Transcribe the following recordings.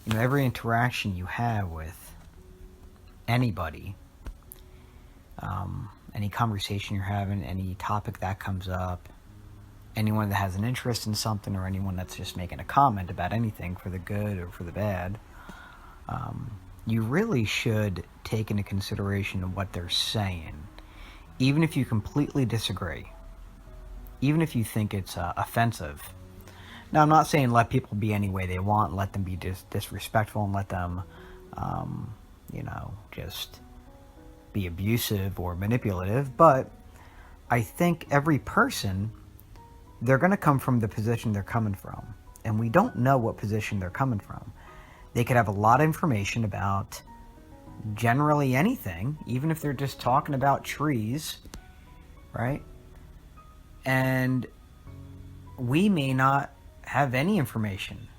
Every interaction you have with anybody, any conversation you're having, any topic that comes up, anyone that has an interest in something, or anyone that's just making a comment about anything for the good or for the bad, you really should take into consideration what they're saying, even if you completely disagree, even if you think it's offensive. Now, I'm not saying let people be any way they want, let them be disrespectful, and let them, just be abusive or manipulative, but I think every person, they're going to come from the position they're coming from, and we don't know what position they're coming from. They could have a lot of information about generally anything, even if they're just talking about trees, right? And we may not have any information,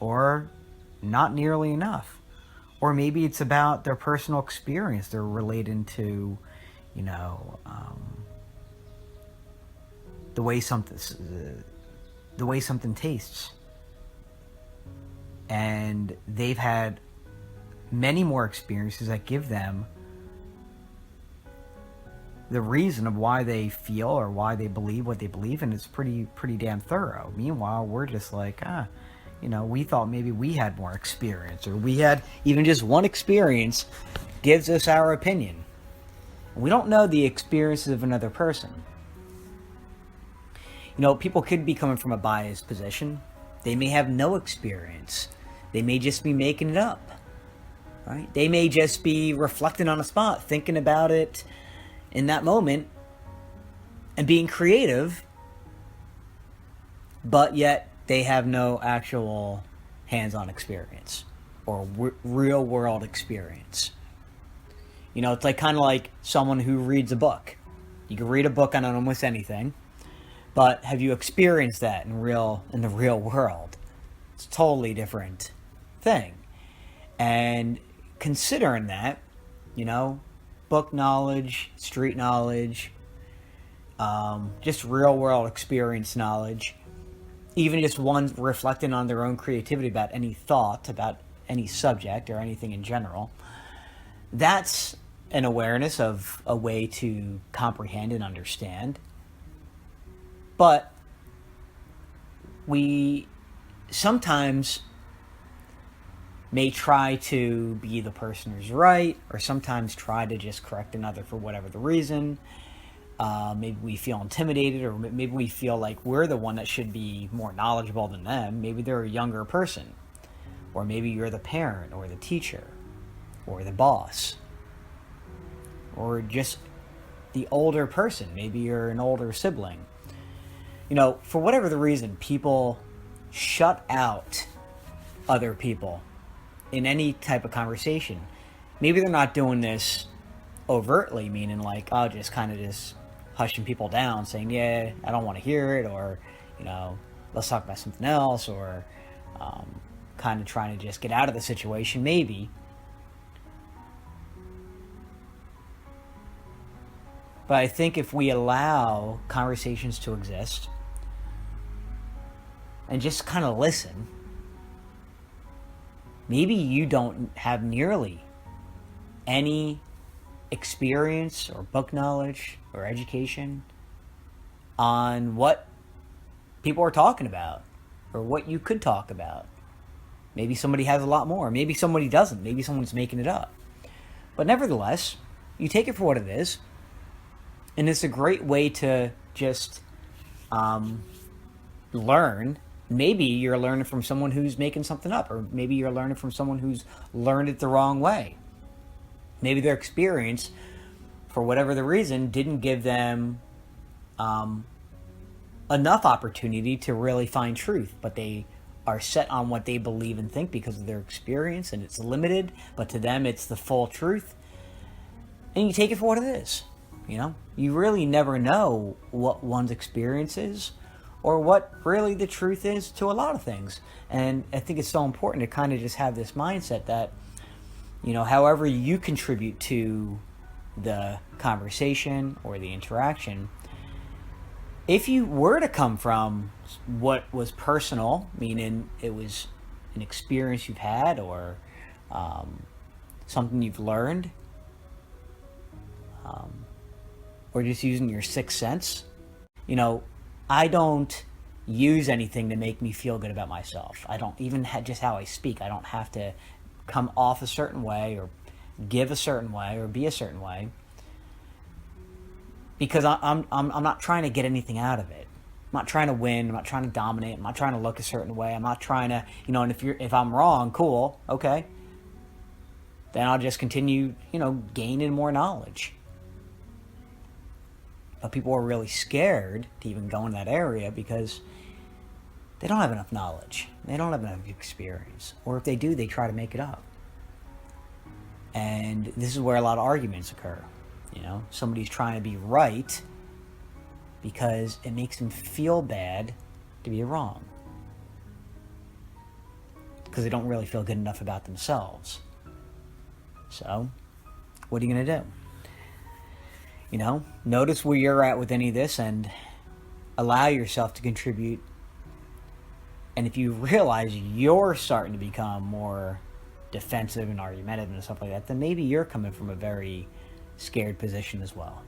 or not nearly enough. Or maybe it's about their personal experience. They're relating to, the way something tastes, and they've had many more experiences that give them the reason of why they feel or why they believe what they believe, and it's pretty damn thorough. Meanwhile, we're just like, we thought maybe we had more experience, or we had even just one experience gives us our opinion. We don't know the experiences of another person. People could be coming from a biased position. They may have no experience. They may just be making it up, right? They may just be reflecting on a spot, thinking about it in that moment and being creative, but yet they have no actual hands-on experience or real world experience. It's kind of like someone who reads a book. You can read a book on almost anything, but have you experienced that in the real world? It's a totally different thing. And considering that, book knowledge, street knowledge, just real world experience knowledge, even just one reflecting on their own creativity about any thought, about any subject or anything in general, that's an awareness of a way to comprehend and understand. But we sometimes may try to be the person who's right, or sometimes try to just correct another for whatever the reason. Maybe we feel intimidated, or maybe we feel like we're the one that should be more knowledgeable than them. Maybe they're a younger person, or maybe you're the parent or the teacher or the boss, or just the older person. Maybe you're an older sibling. For whatever the reason, people shut out other people in any type of conversation. Maybe they're not doing this overtly, meaning like, just kind of just hushing people down, saying, yeah, I don't want to hear it, or, let's talk about something else, or kind of trying to just get out of the situation, maybe. But I think if we allow conversations to exist and just kind of listen, maybe you don't have nearly any experience or book knowledge or education on what people are talking about or what you could talk about. Maybe somebody has a lot more. Maybe somebody doesn't. Maybe someone's making it up. But nevertheless, you take it for what it is, and it's a great way to just learn. Maybe you're learning from someone who's making something up, or maybe you're learning from someone who's learned it the wrong way. Maybe their experience, for whatever the reason, didn't give them enough opportunity to really find truth, but they are set on what they believe and think because of their experience, and it's limited, but to them it's the full truth. And you take it for what it is. You really never know what one's experience is, or what really the truth is to a lot of things. And I think it's so important to kind of just have this mindset that, however you contribute to the conversation or the interaction, if you were to come from what was personal, meaning it was an experience you've had, or something you've learned, or just using your sixth sense. You know, I don't use anything to make me feel good about myself. I don't even just how I speak. I don't have to come off a certain way or give a certain way or be a certain way, because I'm not trying to get anything out of it. I'm not trying to win. I'm not trying to dominate. I'm not trying to look a certain way. I'm not trying to, and if I'm wrong, cool, okay. Then I'll just continue, gaining more knowledge. But people are really scared to even go in that area because they don't have enough knowledge. They don't have enough experience. Or if they do, they try to make it up. And this is where a lot of arguments occur. Somebody's trying to be right because it makes them feel bad to be wrong. Because they don't really feel good enough about themselves. So, what are you going to do? Notice where you're at with any of this and allow yourself to contribute. And if you realize you're starting to become more defensive and argumentative and stuff like that, then maybe you're coming from a very scared position as well.